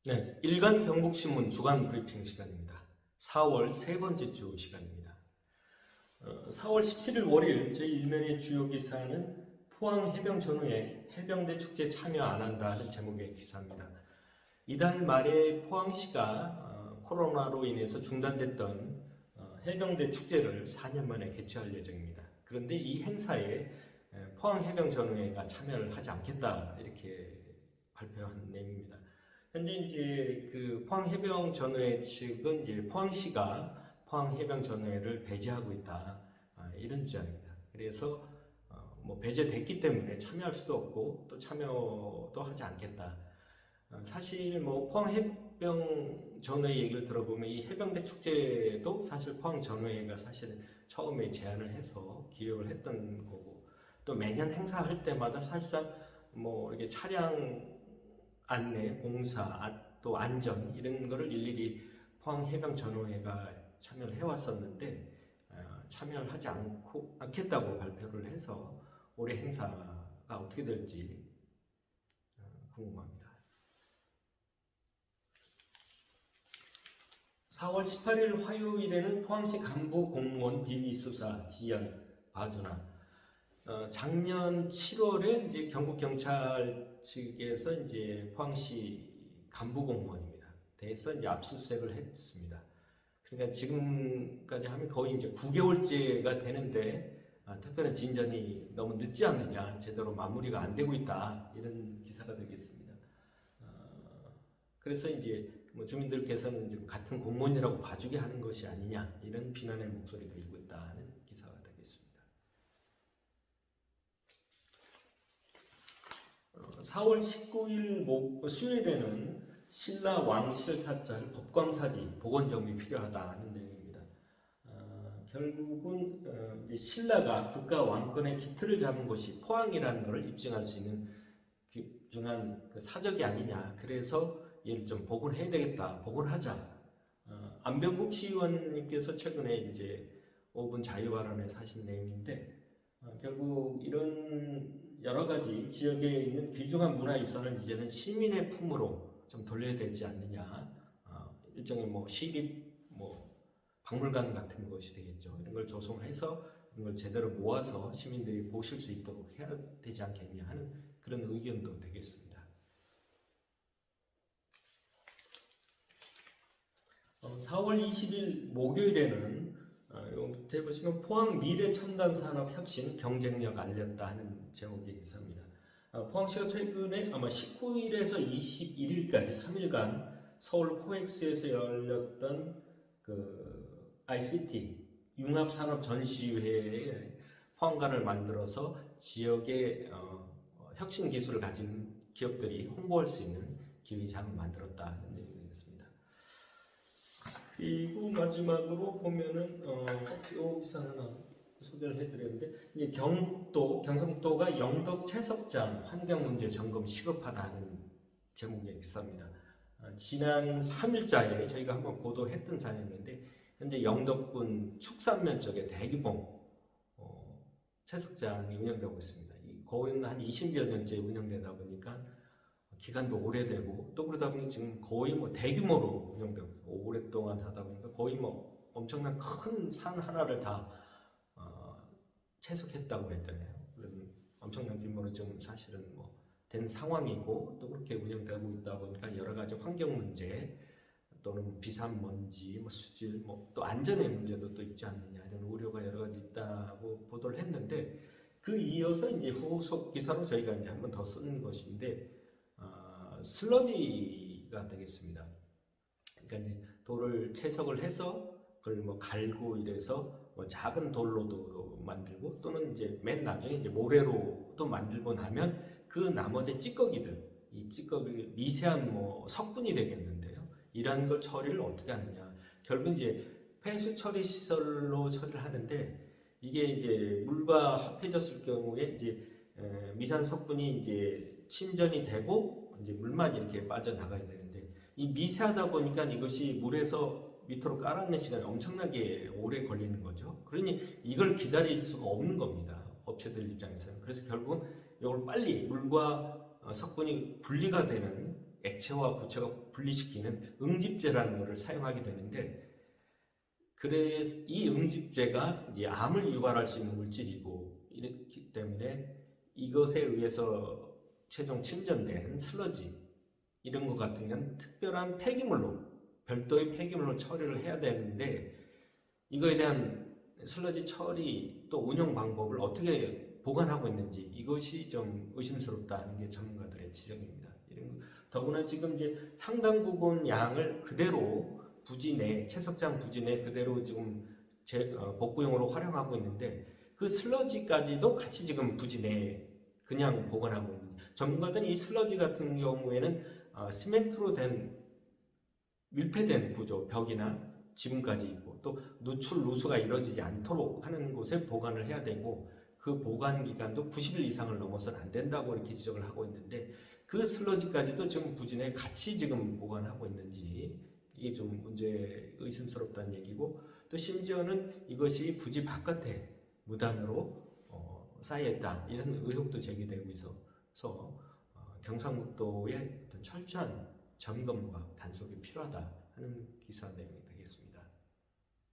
네, 일간 경북신문 주간 브리핑 시간입니다. 4월 세 번째 주 시간입니다. 4월 17일 월요일 제1면의 주요 기사는 포항 해병 전후에 해병대 축제 참여 안 한다는 제목의 기사입니다. 이달 말에 포항시가 코로나로 인해서 중단됐던 해병대 축제를 4년 만에 개최할 예정입니다. 그런데 이 행사에 포항 해병 전후회가 참여를 하지 않겠다 이렇게 발표한 내용입니다. 현재 이제 그 포항해병전후회 측은 이제 포항시가 포항해병전후회를 배제하고 있다 이런 주장입니다. 그래서 뭐 배제됐기 때문에 참여할 수도 없고 또 참여도 하지 않겠다. 사실 뭐 포항해병전후회 얘기를 들어보면 이 해병대 축제도 사실 포항전후회가 사실 처음에 제안을 해서 기획을 했던 거고 또 매년 행사할 때마다 사실상 뭐 이렇게 차량 안내, 공사, 또 안전 이런 거를 일일이 포항해병전후회가 참여를 해왔었는데 참여를 하지 않겠다고 발표를 해서 올해 행사가 어떻게 될지 궁금합니다. 4월 18일 화요일에는 포항시 간부 공무원 비리 수사 지연 봐주나 작년 7월에 이제 경북경찰 측에서 이제 포항시 간부 공무원입니다. 대해서 이제 압수수색을 했습니다. 그러니까 지금까지 하면 거의 이제 9개월째가 되는데 특별한 진전이 너무 늦지 않느냐, 제대로 마무리가 안 되고 있다 이런 기사가 되겠습니다. 그래서 이제 뭐 주민들께서는 지금 같은 공무원이라고 봐주게 하는 것이 아니냐 이런 비난의 목소리도 일고 있다는 기사가 되겠습니다. 4월 19일 수요일에는 신라 왕실 사찰 법광사지 복원정비 필요하다는 내용입니다. 결국은 이제 신라가 국가 왕권의 기틀을 잡은 곳이 포항이라는 것을 입증할 수 있는 귀중한 그 사적이 아니냐. 그래서 얘를 좀 복원해야 되겠다. 복원하자. 안병국 시의원님께서 최근에 이제 5분 자유발언에서 하신 내용인데 결국 이런 여러 가지 지역에 있는 귀중한 문화유산을 이제는 시민의 품으로 좀 돌려야 되지 않느냐. 일종의 뭐 시립 박물관 같은 것이 되겠죠. 이런 걸 조성해서 이런 걸 제대로 모아서 시민들이 보실 수 있도록 해야 되지 않겠냐 하는 그런 의견도 되겠습니다. 4월 20일 목요일에는 밑에 보시면 포항 미래첨단산업혁신 경쟁력 알렸다 하는 제목의 기사입니다. 포항시가 최근에 아마 19일에서 21일까지 3일간 서울 코엑스에서 열렸던 그 ICT 융합산업 전시회에 포항관을 만들어서 지역의 혁신 기술을 가진 기업들이 홍보할 수 있는 기회장을 만들었다는 내용이 되겠습니다. 그리고 마지막으로 보면은 이 기사 하나 소개를 해드렸는데 이제 경상북도가 영덕 채석장 환경문제 점검 시급하다는 제목의 기사입니다. 지난 3일자에 저희가 한번 보도했던 사연인데 현재 영덕군 축산면 쪽에 대규모 채석장이 운영되고 있습니다. 거기는 한 20여 년째 운영되다 보니까 기간도 오래되고 또 그러다 보니 지금 거의 뭐 대규모로 운영되고 오랫동안 하다 보니까 거의 뭐 엄청난 큰 산 하나를 다 채석했다고 했잖아요. 그런 엄청난 규모로 지금 사실은 뭐 된 상황이고 또 그렇게 운영되고 있다 보니까 여러 가지 환경 문제 또는 비산 먼지, 뭐 수질, 뭐 또 안전의 문제도 또 있지 않느냐 이런 우려가 여러 가지 있다고 보도를 했는데 그 이어서 이제 후속 기사로 저희가 이제 한 번 더 쓴 것인데 슬러지가 되겠습니다. 그러니까 이제 돌을 채석을 해서 그걸 뭐 갈고 이래서 뭐 작은 돌로도 만들고 또는 이제 맨 나중에 이제 모래로도 만들고 나면 그 나머지 찌꺼기들, 이 찌꺼기 미세한 뭐 석분이 되겠는데요. 이런 걸 처리를 어떻게 하느냐. 결국 이제 폐수 처리 시설로 처리를 하는데 이게 이제 물과 합해졌을 경우에 이제 미세한 석분이 이제 침전이 되고 이제 물만 이렇게 빠져나가야 되는데 이 미세하다 보니까 이것이 물에서 밑으로 깔아내는 시간이 엄청나게 오래 걸리는 거죠. 그러니 이걸 기다릴 수가 없는 겁니다. 업체들 입장에서는. 그래서 결국은 이걸 빨리 물과 석분이 분리가 되는 액체와 고체가 분리시키는 응집제라는 것을 사용하게 되는데, 그래서 이 응집제가 이제 암을 유발할 수 있는 물질이고 이렇기 때문에 이것에 의해서 최종 침전된 슬러지 이런 것 같은 경우는 특별한 폐기물로, 별도의 폐기물로 처리를 해야 되는데, 이거에 대한 슬러지 처리 또 운용 방법을 어떻게 보관하고 있는지 이것이 좀 의심스럽다는 게 전문가들의 지적입니다. 더구나 지금 이제 상당 부분 양을 그대로 부지 내, 채석장 부지 내 그대로 지금 복구용으로 활용하고 있는데, 그 슬러지까지도 같이 지금 부지 내에 그냥 보관하고 있는, 전문가들은 이 슬러지 같은 경우에는 시멘트로 된 밀폐된 구조, 벽이나 지붕까지 있고, 또 누출 누수가 이루어지지 않도록 하는 곳에 보관을 해야 되고, 그 보관 기간도 90일 이상을 넘어서는 안 된다고 이렇게 지적을 하고 있는데, 그 슬러지까지도 지금 부지 내에 같이 지금 보관하고 있는지 이게 좀 의심스럽다는 얘기고, 또 심지어는 이것이 부지 바깥에 무단으로 쌓여있다 이런 의혹도 제기되고 있어서 경상북도의 어떤 철저한 점검과 단속이 필요하다 하는 기사 내용이 되겠습니다.